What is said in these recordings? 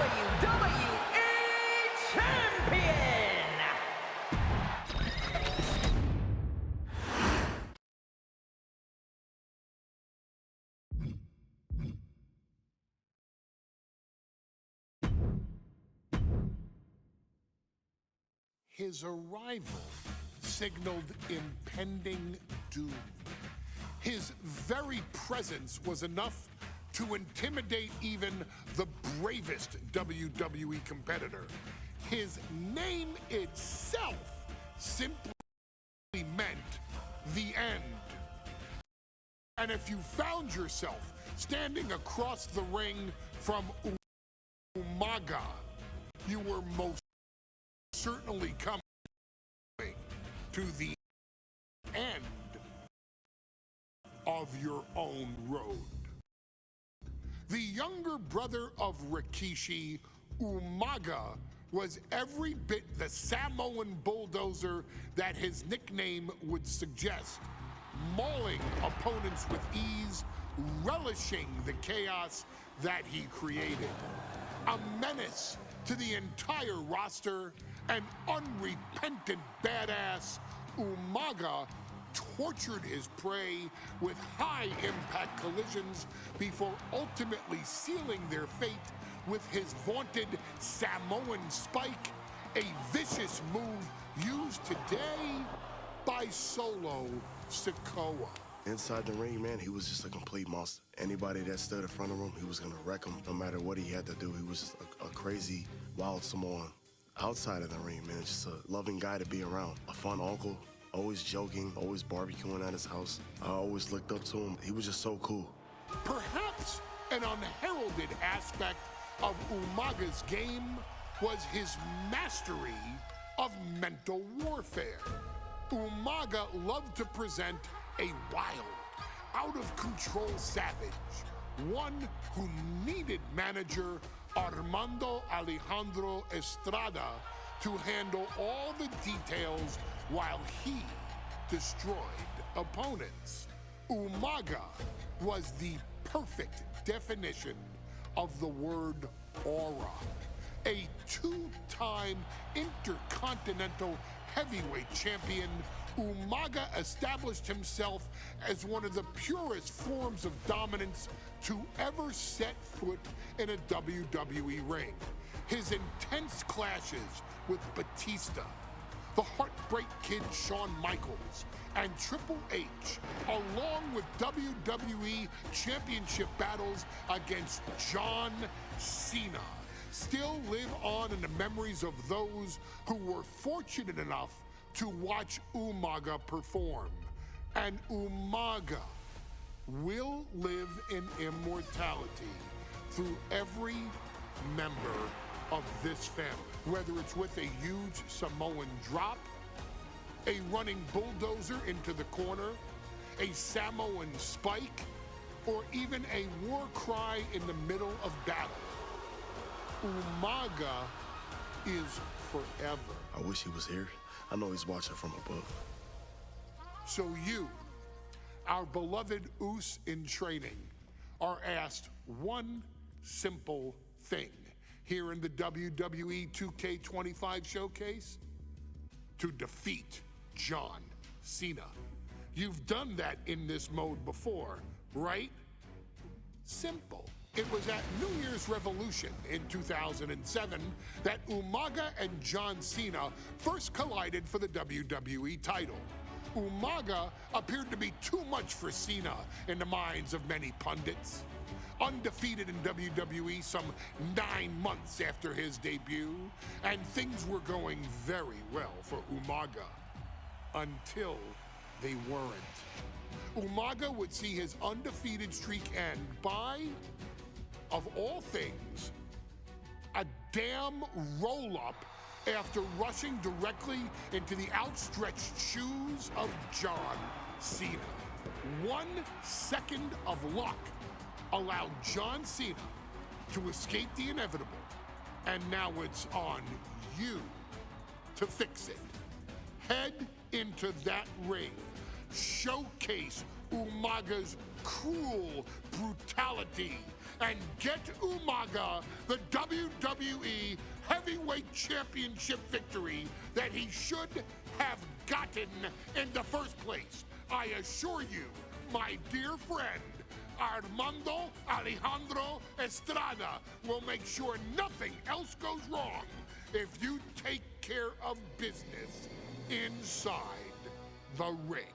WWE Champion! His arrival signaled impending doom. His very presence was enough to intimidate even the bravest WWE competitor. His name itself simply meant the end. And if you found yourself standing across the ring from UMAGA, you were most certainly coming to the end of your own road. The younger brother of Rikishi, UMAGA, was every bit the Samoan bulldozer that his nickname would suggest, mauling opponents with ease, relishing the chaos that he created. A menace to the entire roster, an unrepentant badass, UMAGA tortured his prey with high-impact collisions before ultimately sealing their fate with his vaunted Samoan spike, a vicious move used today by Solo Sikoa. Inside the ring, man, he was just a complete monster. Anybody that stood in front of him, he was gonna wreck him no matter what he had to do. He was just a crazy, wild Samoan. Outside of the ring, man, just a loving guy to be around. A fun uncle, always joking, always barbecuing at his house. I always looked up to him. He was just so cool. Perhaps an unheralded aspect of UMAGA's game was his mastery of mental warfare. UMAGA loved to present a wild, out-of-control savage, one who needed manager Armando Alejandro Estrada to handle all the details while he destroyed opponents. UMAGA was the perfect definition of the word aura. A two-time intercontinental heavyweight champion, UMAGA established himself as one of the purest forms of dominance to ever set foot in a WWE ring. His intense clashes with Batista, the Heartbreak Kid Shawn Michaels, and Triple H, along with WWE Championship battles against John Cena, still live on in the memories of those who were fortunate enough to watch UMAGA perform. And UMAGA will live in immortality through every member of this family. Whether it's with a huge Samoan drop, a running bulldozer into the corner, a Samoan spike, or even a war cry in the middle of battle, UMAGA is forever. I wish he was here. I know he's watching from above. So you, our beloved Us in training, are asked one simple thing here in the WWE 2K25 showcase: to defeat John Cena. You've done that in this mode before, right? Simple. It was at New Year's Revolution in 2007 that UMAGA and John Cena first collided for the WWE title. UMAGA appeared to be too much for Cena in the minds of many pundits. Undefeated in WWE some 9 months after his debut, and things were going very well for UMAGA until they weren't. UMAGA would see his undefeated streak end by, of all things, a damn roll-up after rushing directly into the outstretched shoes of John Cena. 1 second of luck allowed John Cena to escape the inevitable, and now it's on you to fix it. Head into that ring. Showcase UMAGA's cruel brutality. and get Umaga the WWE Heavyweight Championship victory that he should have gotten in the first place. I assure you, my dear friend, Armando Alejandro Estrada will make sure nothing else goes wrong if you take care of business inside the ring.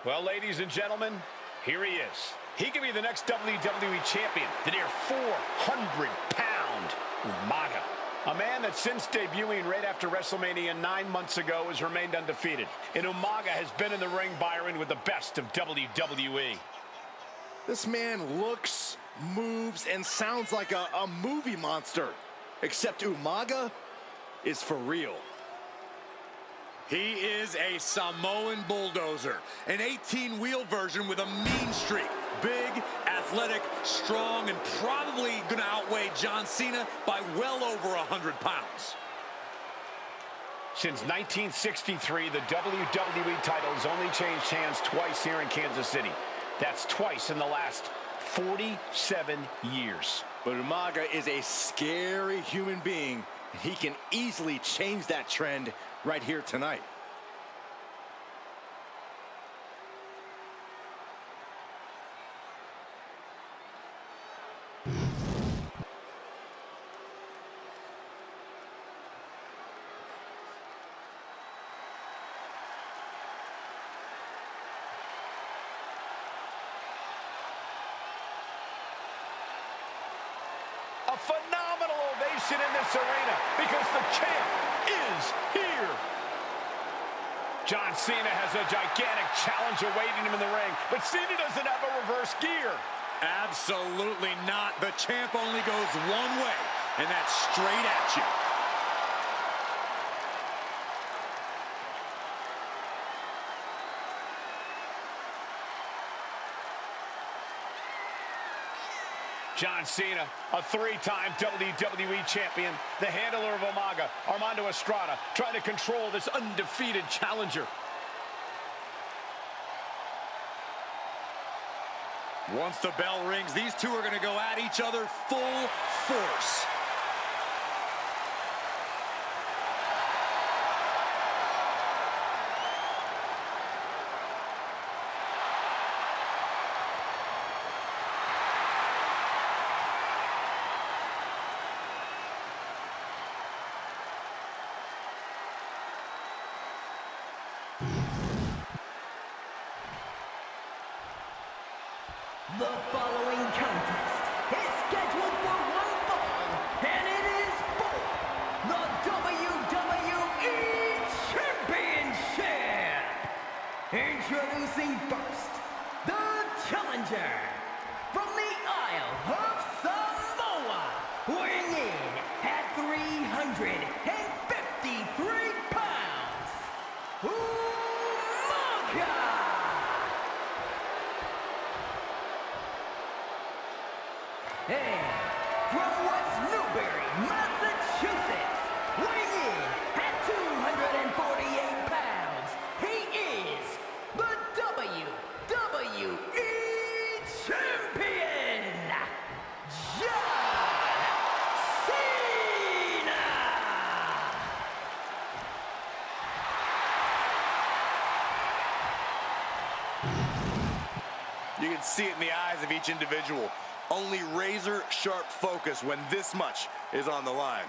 Well, ladies and gentlemen, here he is. He could be the next WWE champion, the near 400-pound UMAGA. A man that since debuting right after WrestleMania 9 months ago has remained undefeated. And UMAGA has been in the ring, Byron, with the best of WWE. This man looks, moves, and sounds like a movie monster. Except UMAGA is for real. He is a Samoan bulldozer, an 18-wheel version with a mean streak. Big, athletic, strong, and probably going to outweigh John Cena by well over 100 pounds. Since 1963, the WWE title has only changed hands twice here in Kansas City. That's twice in the last 47 years. But UMAGA is a scary human being, and he can easily change that trend right here tonight. A phenomenal ovation in this arena because the champ is here. John Cena has a gigantic challenge awaiting him in the ring, but Cena doesn't have a reverse gear. Absolutely not. The champ only goes one way, and that's straight at you. John Cena, a three-time WWE champion, the handler of UMAGA, Armando Estrada, trying to control this undefeated challenger. Once the bell rings, these two are going to go at each other full force. The following contest is scheduled for one fall, and it is for the WWE Championship. Introducing first, the challenger from the Isle of Samoa, weighing in at 353 pounds, UMAGA. And from West Newbury, Massachusetts, weighing in at 248 pounds, he is the WWE Champion, John Cena! You can see it in the eyes of each individual. Only razor-sharp focus when this much is on the line.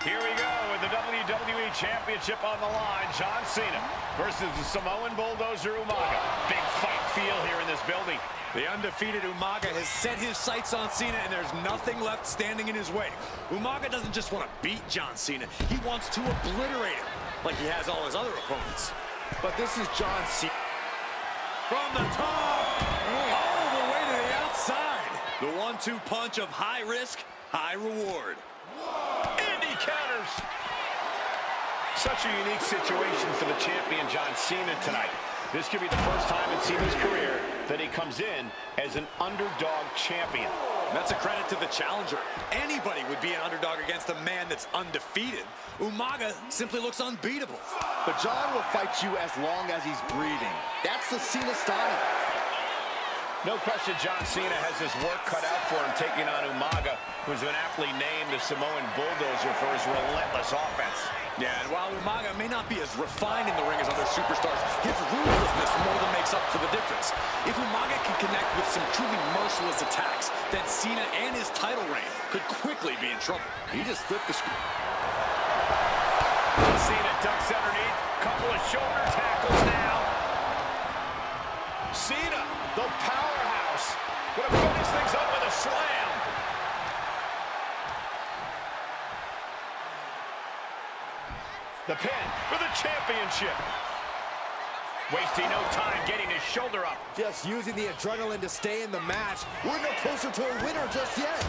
Here we go with the WWE Championship on the line. John Cena versus the Samoan bulldozer UMAGA. Big fight feel here in this building. The undefeated UMAGA has set his sights on Cena, and there's nothing left standing in his way. UMAGA doesn't just want to beat John Cena. He wants to obliterate him, like he has all his other opponents. But this is John Cena. From the top, 1-2 punch of high risk, high reward. And he counters. Such a unique situation for the champion John Cena tonight. This could be the first time in Cena's career that he comes in as an underdog champion. And that's a credit to the challenger. Anybody would be an underdog against a man that's undefeated. Umaga simply looks unbeatable. But John will fight you as long as he's breathing. That's the Cena style. No question John Cena has his work cut out for him taking on Umaga, who's been aptly named the Samoan Bulldozer for his relentless offense. Yeah, and while Umaga may not be as refined in the ring as other superstars, his ruthlessness more than makes up for the difference. If Umaga can connect with some truly merciless attacks, then Cena and his title reign could quickly be in trouble. He just flipped the script. Cena ducks underneath, couple of shoulder tackles now. Cena, the powerhouse, gonna finish things up with a slam. The pin for the championship. Wasting no time getting his shoulder up. Just using the adrenaline to stay in the match. We're no closer to a winner just yet.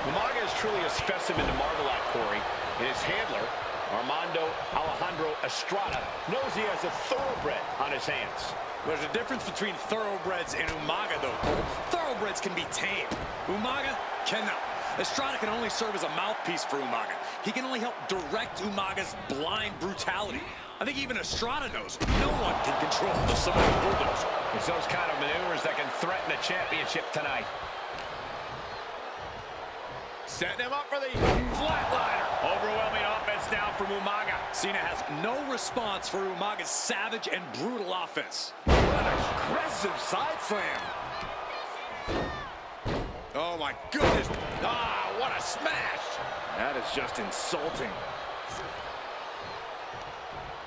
Umaga is truly a specimen to marvel at, Corey. And his handler, Armando Alejandro Estrada, knows he has a thoroughbred on his hands. There's a difference between thoroughbreds and Umaga, though, Cole. Thoroughbreds can be tamed. Umaga cannot. Estrada can only serve as a mouthpiece for Umaga. He can only help direct Umaga's blind brutality. I think even Estrada knows no one can control the Samoan Bulldozer. It's those kind of maneuvers that can threaten a championship tonight. Setting him up for the flatliner. Overwhelming offense now from Umaga. Cena has no response for Umaga's savage and brutal offense. What an aggressive side slam. Oh my goodness. Ah, what a smash. That is just insulting.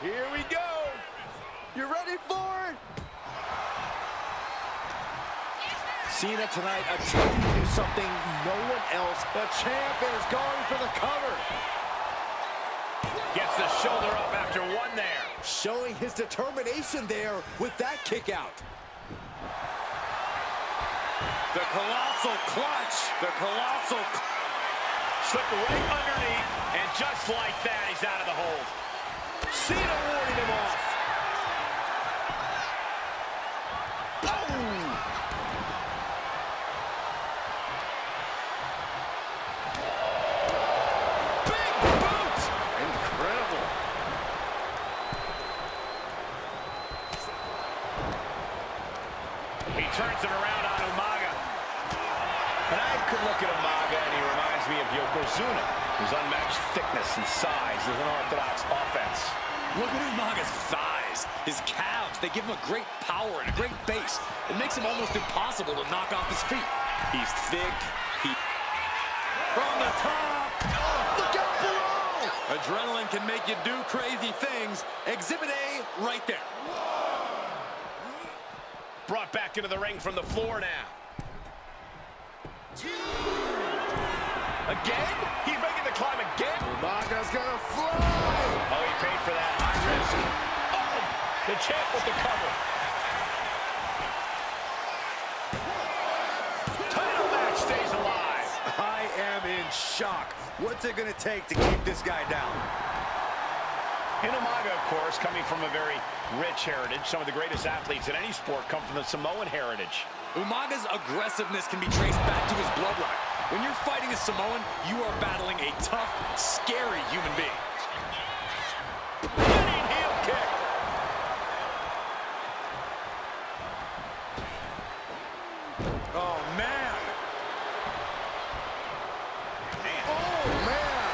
Here we go. You ready for it? Cena tonight attempting to do something no one else. The champ is going for the cover. Gets the shoulder up after one there. Showing his determination there with that kick out. The colossal clutch. The colossal Slipped right underneath, and just like that, he's out of the hold. Cena warding him off. Big boot! Incredible. He turns it around on Umaga. And I could look at Umaga, and he reminds me of Yokozuna, whose unmatched thickness and size is an orthodox offense. Look at Umaga's thighs, his calves. They give him a great power and a great base. It makes him almost impossible to knock off his feet. He's thick. From the top. Look out below. Adrenaline can make you do crazy things. Exhibit A right there. Brought back into the ring from the floor now. Again? He's making the climb again? Umaga's gonna fly. Oh, he paid for that high risk. Oh, the champ with the cover. Title match stays alive. I am in shock. What's it gonna take to keep this guy down? And Umaga, of course, coming from a very rich heritage. Some of the greatest athletes in any sport come from the Samoan heritage. Umaga's aggressiveness can be traced back to his bloodline. When you're fighting a Samoan, you are battling a tough, scary human being. Running heel kick. Oh, man. Oh, man.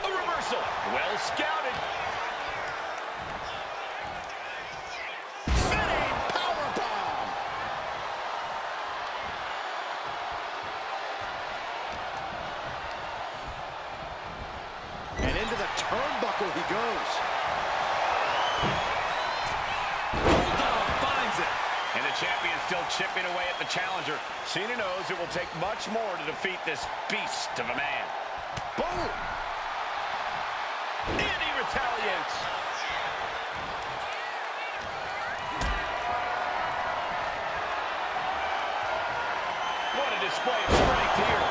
A reversal. Well scouted. Sitting powerbomb. And into the turnbuckle he goes. Bulldog finds it. And the champion still chipping away at the challenger. Cena knows it will take much more to defeat this beast of a man. Boom! And he retaliates. display of strength here.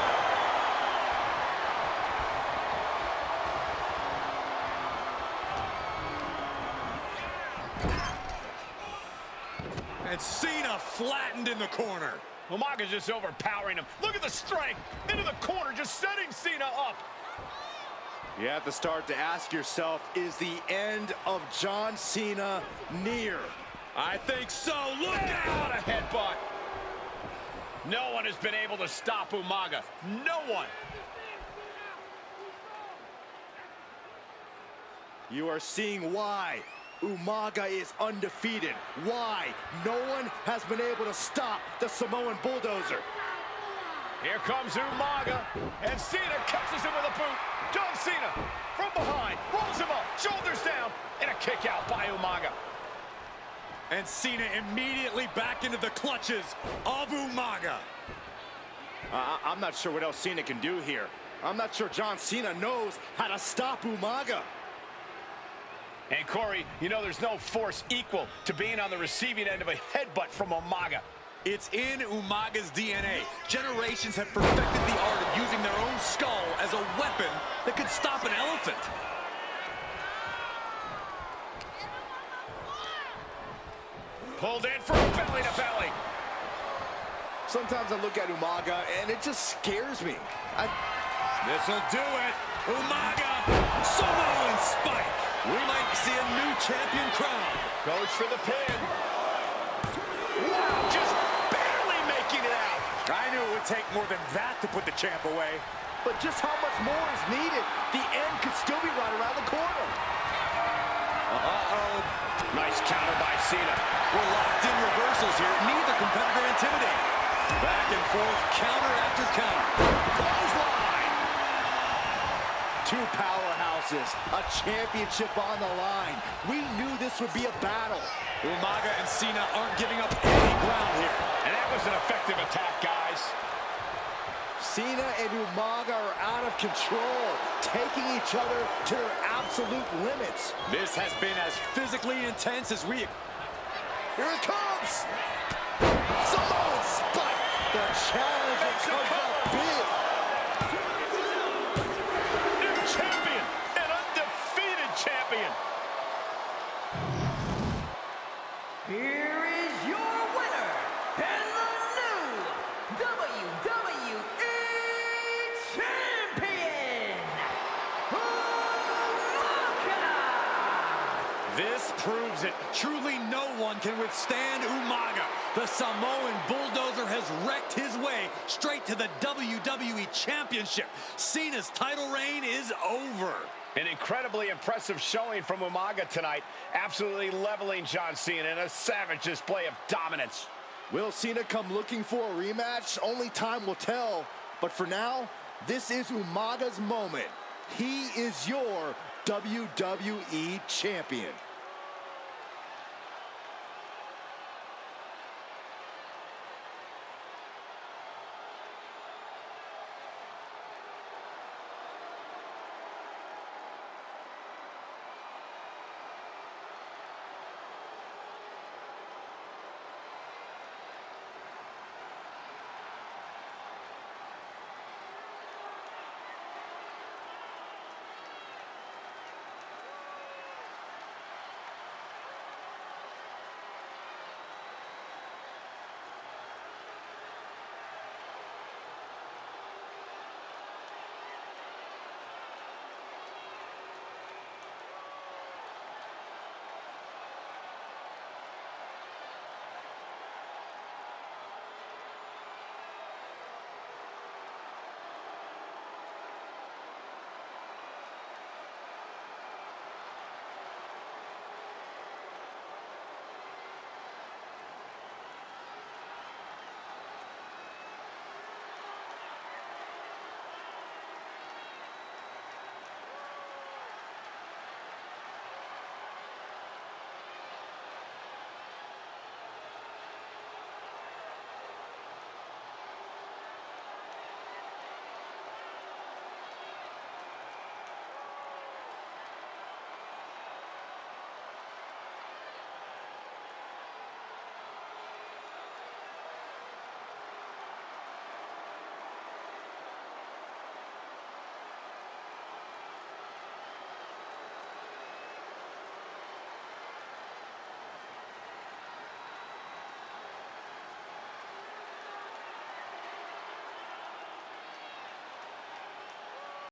And CENA flattened in the corner. Umaga's just overpowering him. Look at the strength. Into the corner, just setting CENA up. You have to start to ask yourself, is the end of John Cena near? I think so. Look What out! a headbutt. No one has been able to stop Umaga. No one. You are seeing why Umaga is undefeated. Why no one has been able to stop the Samoan Bulldozer. Here comes Umaga, and CENA catches him with a boot. John Cena from behind, rolls him up, shoulders down, and a kick out by Umaga. And CENA immediately back into the clutches of Umaga. I'm not sure what else Cena can do here. I'm not sure John Cena knows how to stop Umaga. And Corey, you know there's no force equal to being on the receiving end of a headbutt from Umaga. It's in Umaga's DNA. Generations have perfected the art of using their own skull as a weapon that could stop an elephant. Pulled in for a belly to belly. Sometimes I look at Umaga and it just scares me. This'll do it. Umaga, Samoan spike. We might see a new champion crown. Goes for the pin. Wow, just barely making it out. I knew it would take more than that to put the champ away. But just how much more is needed? The end could still be right around the corner. Uh-oh. Nice counter by CENA. We're locked in reversals here. Neither competitor intimidating. Back and forth, counter after counter. Clothesline. Two powerhouses, a championship on the line. We knew this would be a battle. Umaga and CENA aren't giving up any ground here. And that was an effective attack, guys. Cena and Umaga are out of control, taking each other to their absolute limits. This has been as physically intense as we... Here it comes! Samoan spike! The challenger comes up big! New champion, an undefeated champion. Here is your winner, and the new WWE Champion, Umaga! This proves it. Truly no one can withstand Umaga. The Samoan Bulldozer has wrecked his way straight to the WWE Championship. Cena's title reign is over. An incredibly impressive showing from Umaga tonight, absolutely leveling John Cena in a savage display of dominance. Will Cena come looking for a rematch? Only time will tell. But for now, this is Umaga's moment. He is your WWE Champion.